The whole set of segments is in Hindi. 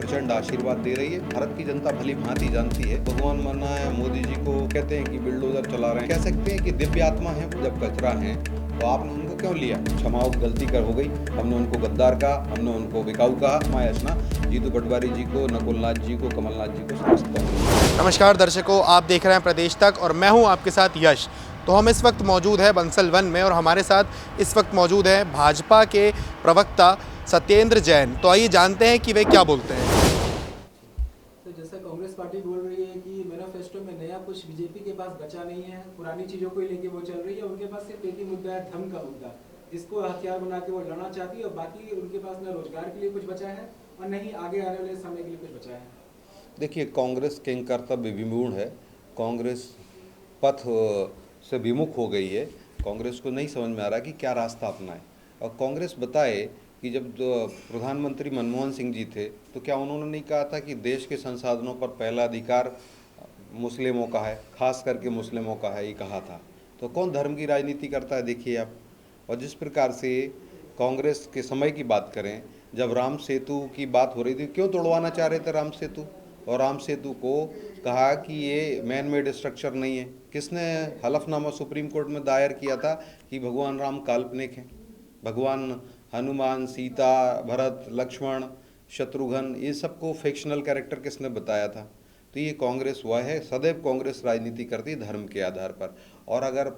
प्रचंड आशीर्वाद दे रही है। भारत की जनता भली भांति जानती है। भगवान मानना है मोदी जी को, कहते हैं कि बिल्डोजर चला रहे हैं, कह सकते हैं कि दिव्य आत्मा है जब कचरा है तो आपने उनको क्यों लिया? क्षमाओ, गलती कर हो गई। हमने उनको गद्दार कहा, हमने उनको बिकाऊ कहा। मैं याचना जीतू पटवारी जी को, नकुलनाथ जी को, कमलनाथ जी को समझता हूँ। नमस्कार दर्शकों, आप देख रहे हैं प्रदेश तक और मैं हूं आपके साथ यश। तो हम इस वक्त मौजूद है बंसल वन में और हमारे साथ इस वक्त मौजूद है भाजपा के प्रवक्ता सत्येंद्र जैन। तो आइए जानते हैं कि वे क्या बोलते हैं। तो जैसा कांग्रेस पार्टी बोल रही है कि मैनिफेस्टो में नया कुछ बीजेपी के पास बचा नहीं है, पुरानी चीज़ों को ही लेके वो चल रही है। उनके पास सिर्फ एक ही मुद्दा है, धर्म का मुद्दा, जिसको हथियार बना के वो लड़ना चाहती है। और बाकी उनके पास न रोजगार के लिए कुछ बचा है और न ही आगे आने वाले समय के लिए कुछ बचा है। देखिए, कांग्रेस किंग कर्तव्य विमूढ़ है। कांग्रेस पथ से विमुख हो गई है। कांग्रेस को नहीं समझ में आ रहा कि क्या रास्ता अपनाए। और कांग्रेस बताए कि जब प्रधानमंत्री मनमोहन सिंह जी थे तो क्या उन्होंने नहीं कहा था कि देश के संसाधनों पर पहला अधिकार मुस्लिमों का है, खास करके मुस्लिमों का है, ये कहा था। तो कौन धर्म की राजनीति करता है, देखिए आप। और जिस प्रकार से कांग्रेस के समय की बात करें, जब राम सेतु की बात हो रही थी, क्यों तोड़वाना चाह रहे थे राम सेतु? और राम सेतु को कहा कि ये मैन मेड स्ट्रक्चर नहीं है। किसने हलफनामा सुप्रीम कोर्ट में दायर किया था कि भगवान राम काल्पनिक हैं? भगवान हनुमान, सीता, भरत, लक्ष्मण, शत्रुघ्न, ये सबको फिक्शनल कैरेक्टर किसने बताया था? तो ये कांग्रेस वह है, सदैव कांग्रेस राजनीति करती है धर्म के आधार पर। और अगर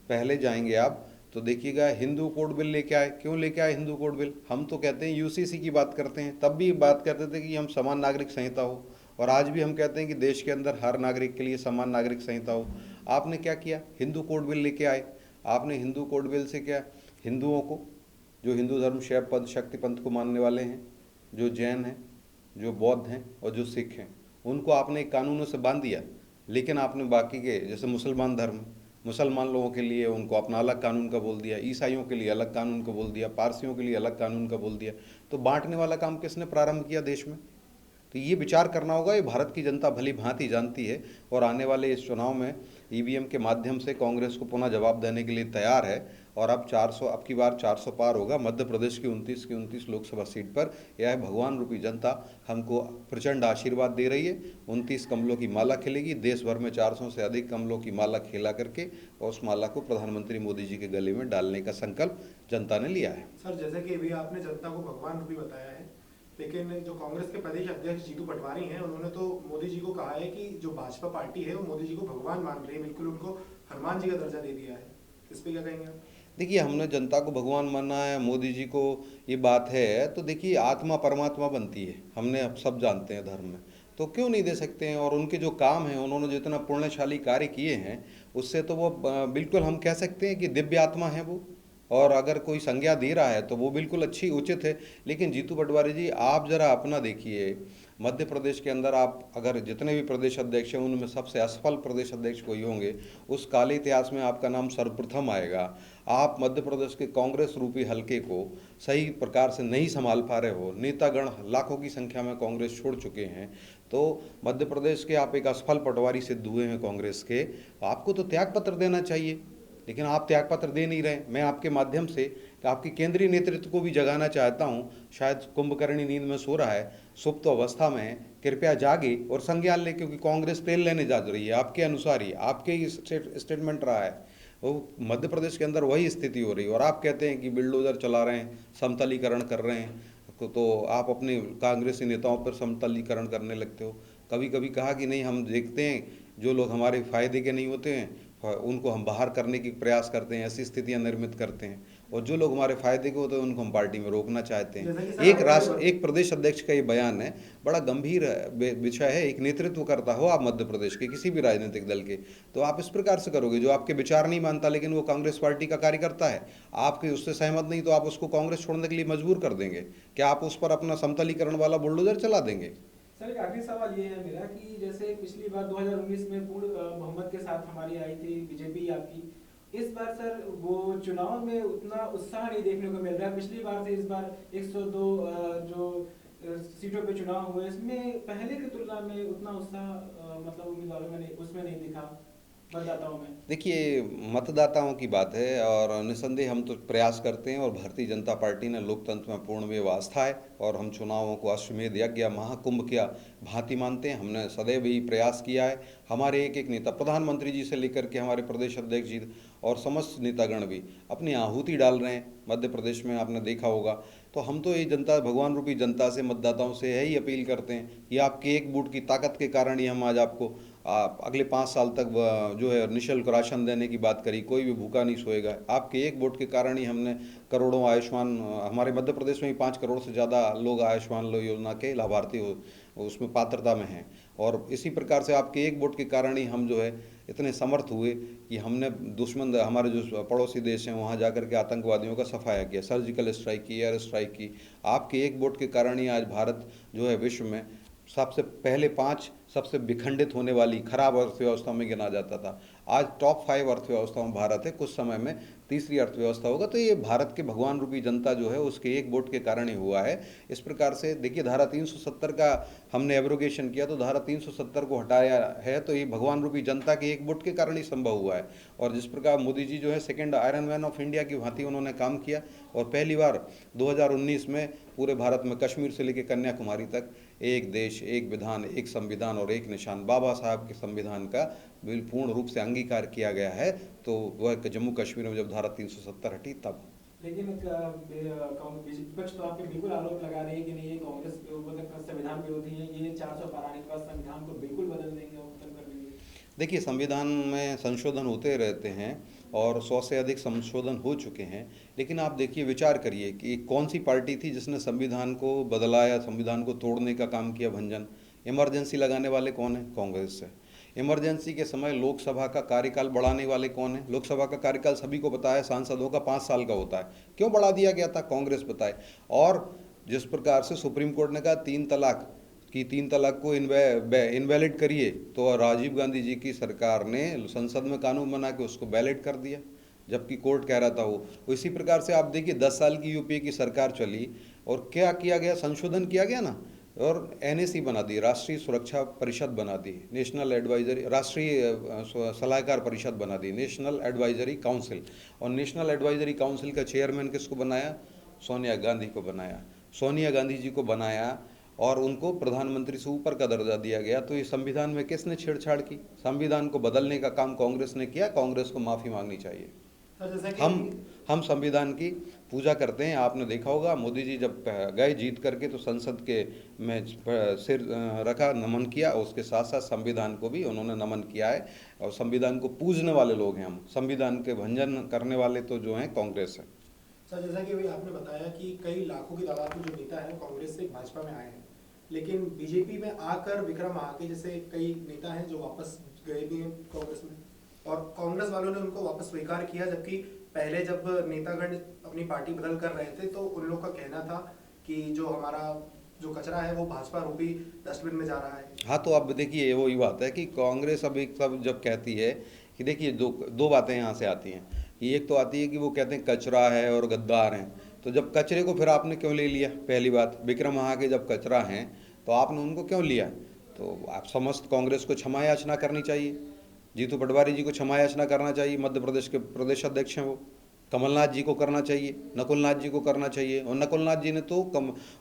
पहले जाएंगे आप तो देखिएगा, हिंदू कोड बिल लेके आए। क्यों लेके आए हिंदू कोड बिल? हम तो कहते हैं यूसीसी की बात करते हैं, तब भी बात करते थे कि हम समान नागरिक संहिता हो। और आज भी हम कहते हैं कि देश के अंदर हर नागरिक के लिए समान नागरिक संहिता हो। आपने क्या किया? हिंदू कोड बिल लेके आए। आपने हिंदू कोड बिल से क्या, हिंदुओं को, जो हिंदू धर्म शैव पंथ शक्ति पंथ को मानने वाले हैं, जो जैन हैं, जो बौद्ध हैं और जो सिख हैं, उनको आपने कानूनों से बांध दिया। लेकिन आपने बाकी के, जैसे मुसलमान धर्म, मुसलमान लोगों के लिए उनको अपना अलग कानून का बोल दिया, ईसाइयों के लिए अलग कानून का बोल दिया, पारसियों के लिए अलग कानून का बोल दिया। तो बांटने वाला काम किसने प्रारंभ किया देश में? तो ये विचार करना होगा। ये भारत की जनता भली भांति जानती है और आने वाले इस चुनाव में ईवीएम के माध्यम से कांग्रेस को पुनः जवाब देने के लिए तैयार है। और अब 400, अब की बार 400 पार होगा। मध्य प्रदेश की 29 की 29 लोकसभा सीट पर यह भगवान रूपी जनता हमको प्रचंड आशीर्वाद दे रही है। 29 कमलों की माला खिलेगी। देश भर में 400 से अधिक कमलों की माला खिला करके और उस माला को प्रधानमंत्री मोदी जी के गले में डालने का संकल्प जनता ने लिया है। सर, जैसे कि अभी आपने जनता को भगवान रूपी बताया है, लेकिन जो कांग्रेस के प्रदेश अध्यक्ष जीतू पटवारी हैं, उन्होंने तो मोदी जी को कहा है कि जो भाजपा पार्टी है वो मोदी जी को भगवान मान रही है, बिल्कुल उनको हनुमान जी का दर्जा दे दिया है। इस पे क्या कहेंगे आप? देखिए, हमने जनता को भगवान माना है, मोदी जी को ये बात है, तो देखिए आत्मा परमात्मा बनती है, हमने अब सब जानते हैं धर्म में, तो क्यों नहीं दे सकते हैं। और उनके जो काम हैं, उन्होंने जितना पुण्यशाली कार्य किए हैं, उससे तो वो बिल्कुल हम कह सकते हैं कि दिव्य आत्मा है वो। और अगर कोई संज्ञा दे रहा है तो वो बिल्कुल अच्छी उचित है। लेकिन जीतू पटवारी जी, आप जरा अपना देखिए, मध्य प्रदेश के अंदर आप अगर जितने भी प्रदेश अध्यक्ष हैं उनमें सबसे असफल प्रदेश अध्यक्ष कोई होंगे, उस काले इतिहास में आपका नाम सर्वप्रथम आएगा। आप मध्य प्रदेश के कांग्रेस रूपी हलके को सही प्रकार से नहीं संभाल पा रहे हो। नेतागण लाखों की संख्या में कांग्रेस छोड़ चुके हैं। तो मध्य प्रदेश के आप एक असफल पटवारी सिद्ध हुए हैं कांग्रेस के, आपको तो त्यागपत्र देना चाहिए। लेकिन आप त्यागपत्र दे नहीं रहे। मैं आपके माध्यम से आपके केंद्रीय नेतृत्व को भी जगाना चाहता हूं, शायद कुंभकर्णी नींद में सो रहा है, सुप्त अवस्था में है, कृपया जागे और संज्ञान ले, क्योंकि कांग्रेस तेल लेने जा रही है। आपके अनुसार ही, आपके ही स्टेटमेंट रहा है, वो मध्य प्रदेश के अंदर वही स्थिति हो रही है। और आप कहते हैं कि बिल्डोजर चला रहे हैं, समतलीकरण कर रहे हैं, तो आप अपने कांग्रेसी नेताओं पर समतलीकरण करने लगते हो। कभी कभी कहा कि नहीं, हम देखते हैं जो लोग हमारे फायदे के नहीं होते हैं उनको हम बाहर करने की प्रयास करते हैं, ऐसी स्थितियां निर्मित करते हैं। और जो लोग हमारे फायदे के होते हैं उनको हम पार्टी में रोकना चाहते हैं। एक प्रदेश अध्यक्ष का ये बयान है, बड़ा गंभीर विषय है। एक नेतृत्व करता हो आप मध्य प्रदेश के किसी भी राजनीतिक दल के, तो आप इस प्रकार से करोगे। जो आपके विचार नहीं मानता लेकिन वो कांग्रेस पार्टी का कार्यकर्ता है, आपके उससे सहमत नहीं, तो आप उसको कांग्रेस छोड़ने के लिए मजबूर कर देंगे? क्या आप उस पर अपना समतलीकरण वाला बुलडोजर चला देंगे? सर, एक आखिरी सवाल ये है मेरा कि जैसे पिछली बार 2019 में पूर्ण बहुमत के साथ हमारी आई थी बीजेपी आपकी, इस बार सर वो चुनाव में उतना उत्साह नहीं देखने को मिल रहा है। पिछली बार से इस बार 102 जो सीटों पे चुनाव हुए, इसमें पहले की तुलना में उतना उत्साह मतलब उम्मीदवारों में नहीं, उसमें नहीं दिखा। मतदाताओं में? देखिए, मतदाताओं की बात है और निस्संदेह हम तो प्रयास करते हैं और भारतीय जनता पार्टी ने लोकतंत्र में पूर्णमेव आस्था है और हम चुनावों को अश्वमेध यज्ञ या महाकुंभ क्या भांति मानते हैं। हमने सदैव ही प्रयास किया है। हमारे एक एक नेता, प्रधानमंत्री जी से लेकर के हमारे प्रदेश अध्यक्ष जी और समस्त नेतागण भी अपनी आहुति डाल रहे हैं। मध्य प्रदेश में आपने देखा होगा। तो हम तो ये जनता, भगवान रूपी जनता से, मतदाताओं से यही अपील करते हैं कि आपके एक वोट की ताकत के कारण ही हम आज आपको अगले 5 साल तक जो है निःशुल्क राशन देने की बात करी। कोई भी भूखा नहीं सोएगा। आपके एक वोट के कारण ही हमने करोड़ों आयुष्मान, हमारे मध्य प्रदेश में ही 5 करोड़ से ज़्यादा लोग आयुष्मान योजना के लाभार्थी उसमें पात्रता में हैं। और इसी प्रकार से आपके एक वोट के कारण ही हम जो है इतने समर्थ हुए कि हमने दुश्मन, हमारे जो पड़ोसी देश हैं वहाँ जाकर के आतंकवादियों का सफाया किया, सर्जिकल स्ट्राइक की, एयर स्ट्राइक की। आपके एक वोट के कारण ही आज भारत जो है विश्व में सबसे पहले 5 सबसे विखंडित होने वाली खराब अर्थव्यवस्था में गिना जाता था। आज टॉप 5 अर्थव्यवस्थाओं में भारत है। कुछ समय में तीसरी अर्थव्यवस्था होगा। तो ये भारत के भगवान रूपी जनता जो है उसके एक वोट के कारण ही हुआ है। इस प्रकार से देखिए, धारा 370 का हमने एब्रोगेशन किया तो धारा 370 को हटाया है तो ये भगवान रूपी जनता के एक वोट के कारण ही संभव हुआ है। और जिस प्रकार मोदी जी जो है second iron man of India की भांति उन्होंने काम किया और पहली बार 2019 में पूरे भारत में कश्मीर से लेकर कन्याकुमारी तक एक देश, एक विधान, एक संविधान और एक निशान, बाबा साहब के संविधान का पूर्ण रूप से अंगीकार किया गया है। तो वह जम्मू कश्मीर में जब धारा 370 हटी तब। लेकिन विपक्ष तो आप पे बिल्कुल आरोप लगा रहे हैं कि नहीं, ये कांग्रेस संविधान विरोधी है, ये 400 पार आने के बाद संविधान को बिल्कुल बदल देंगे और खत्म कर देंगे। देखिए, संविधान में संशोधन होते रहते हैं और 100 से अधिक संशोधन हो चुके हैं। लेकिन आप देखिए, विचार करिए कि कौन सी पार्टी थी जिसने संविधान को बदला या संविधान को तोड़ने का काम किया, भंजन। इमरजेंसी लगाने वाले कौन है? कांग्रेस है। इमरजेंसी के समय लोकसभा का कार्यकाल बढ़ाने वाले कौन है? लोकसभा का कार्यकाल सभी को पता है, सांसदों का 5 साल का होता है। क्यों बढ़ा दिया गया था? कांग्रेस बताए। और जिस प्रकार से सुप्रीम कोर्ट ने कहा 3 तलाक कि 3 तलाक को इनवैलिड करिए, तो राजीव गांधी जी की सरकार ने संसद में कानून बना के उसको वैलिड कर दिया, जबकि कोर्ट कह रहा था वो। इसी प्रकार से आप देखिए, 10 साल की यूपीए की सरकार चली और क्या किया गया? संशोधन किया गया ना, और एनएसी बना दी, राष्ट्रीय सुरक्षा परिषद बना दी, नेशनल एडवाइजरी, राष्ट्रीय सलाहकार परिषद बना दी, नेशनल एडवाइजरी काउंसिल। और नेशनल एडवाइजरी काउंसिल का चेयरमैन किसको बनाया? सोनिया गांधी को बनाया। सोनिया गांधी जी को बनाया और उनको प्रधानमंत्री से ऊपर का दर्जा दिया गया। तो ये संविधान में किसने छेड़छाड़ की? संविधान को बदलने का काम कांग्रेस ने किया। कांग्रेस को माफ़ी मांगनी चाहिए। हम संविधान की पूजा करते हैं। आपने देखा होगा, मोदी जी जब गए जीत करके तो संसद के में सिर रखा, नमन किया, और उसके साथ साथ संविधान को भी उन्होंने नमन किया है। और संविधान को पूजने वाले लोग हैं हम। संविधान के भंजन करने वाले तो जो हैं कांग्रेस है। सर, जैसा कि अभी आपने बताया कि कई लाखों की तादाद में जो नेता है वो कांग्रेस से भाजपा में आए हैं, लेकिन बीजेपी में आकर विक्रम आके जैसे कई नेता हैं जो वापस गए भी हैं कांग्रेस में, और कांग्रेस वालों ने उनको वापस स्वीकार किया। जबकि पहले जब नेतागण अपनी पार्टी बदल कर रहे थे तो उन लोग का कहना था कि जो हमारा जो कचरा है वो भाजपा रूपी डस्टबिन में जा रहा है। हाँ, तो अब देखिए, वही बात है कि कांग्रेस अब एक सब जब कहती है कि देखिए, दो बातें यहाँ से आती हैं कि एक तो आती है कि वो कहते हैं कचरा है और गद्दार हैं। तो जब कचरे को फिर आपने क्यों ले लिया? पहली बात, विक्रम आहा के जब कचरा हैं तो आपने उनको क्यों लिया? तो आप समस्त कांग्रेस को क्षमा याचना करनी चाहिए। जीतू पटवारी जी को क्षमा याचना करना चाहिए। मध्य प्रदेश के प्रदेश अध्यक्ष हैं वो। कमलनाथ जी को करना चाहिए, नकुलनाथ जी को करना चाहिए। और नकुलनाथ जी ने तो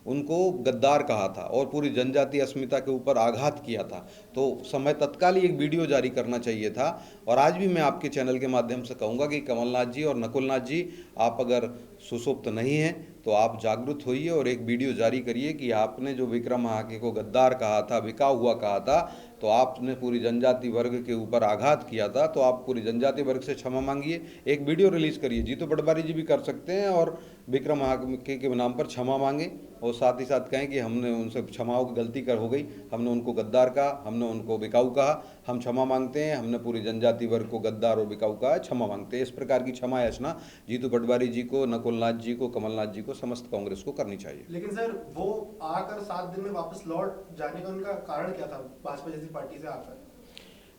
उनको गद्दार कहा था और पूरी जनजातीय अस्मिता के ऊपर आघात किया था। तो समय तत्काल ही एक वीडियो जारी करना चाहिए था। और आज भी मैं आपके चैनल के माध्यम से कहूँगा कि कमलनाथ जी और नकुलनाथ जी, आप अगर सुसुप्त नहीं हैं तो आप जागरूक होइए और एक वीडियो जारी करिए कि आपने जो विक्रम आके को गद्दार कहा था, बिका हुआ कहा था, तो आपने पूरी जनजाति वर्ग के ऊपर आघात किया था, तो आप पूरी जनजाति वर्ग से क्षमा मांगिए, एक वीडियो रिलीज करिए। जीतू पटवारी जी भी कर सकते हैं और विक्रम आके के नाम पर क्षमा मांगे और साथ ही साथ कहें कि हमने उनसे क्षमाओं की गलती हो गई, हमने उनको गद्दार कहा, हमने उनको बिकाऊ कहा, हम क्षमा मांगते हैं, हमने पूरी जनजाति वर्ग को गद्दार और बिकाऊ कहा, क्षमा मांगते हैं। इस प्रकार की क्षमा याचना जीतू पटवारी जी को, नकुलनाथ जी को, कमलनाथ जी को, समस्त कांग्रेस को करनी चाहिए। लेकिन सर, वो आकर 7 दिन में वापस लौट जाने का उनका कारण क्या था भाजपा जैसी पार्टी से आकर?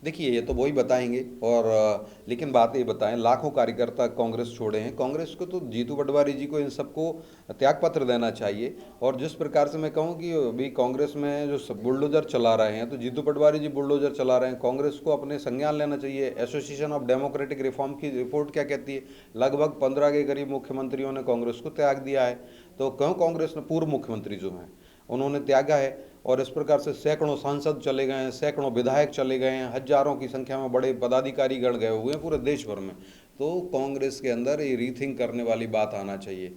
देखिए ये तो वही बताएंगे और लेकिन बात ये बताएं, लाखों कार्यकर्ता कांग्रेस छोड़े हैं, कांग्रेस को तो जीतू पटवारी जी को इन सबको त्यागपत्र देना चाहिए। और जिस प्रकार से मैं कहूँ कि अभी कांग्रेस में जो बुलडोजर चला रहे हैं, तो जीतू पटवारी जी बुलडोजर चला रहे हैं, कांग्रेस को अपने संज्ञान लेना चाहिए। एसोसिएशन ऑफ डेमोक्रेटिक रिफॉर्म की रिपोर्ट क्या कहती है, लगभग 15 के करीब मुख्यमंत्रियों ने कांग्रेस को त्याग दिया है। तो क्यों कांग्रेस ने, पूर्व मुख्यमंत्री जो हैं उन्होंने त्यागा है, और इस प्रकार से सैकड़ों सांसद चले गए हैं, सैकड़ों विधायक चले गए हैं, हजारों की संख्या में बड़े पदाधिकारी गण गए हुए हैं पूरे देश भर में। तो कांग्रेस के अंदर ये रीथिंक करने वाली बात आना चाहिए।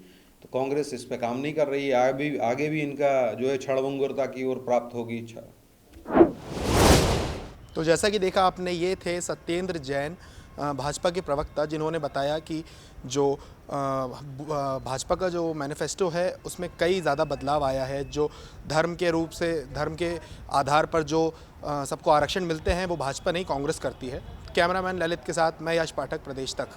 तो कांग्रेस इस पे काम नहीं कर रही है, आगे भी इनका जो है क्षणभंगुरता की ओर प्राप्त होगी इच्छा। तो जैसा कि देखा आपने, ये थे सत्येंद्र जैन, भाजपा के प्रवक्ता, जिन्होंने बताया कि जो भाजपा का जो मैनिफेस्टो है उसमें कई ज़्यादा बदलाव आया है। जो धर्म के रूप से, धर्म के आधार पर जो सबको आरक्षण मिलते हैं वो भाजपा नहीं कांग्रेस करती है। कैमरामैन ललित के साथ मैं यश पाठक, प्रदेश तक।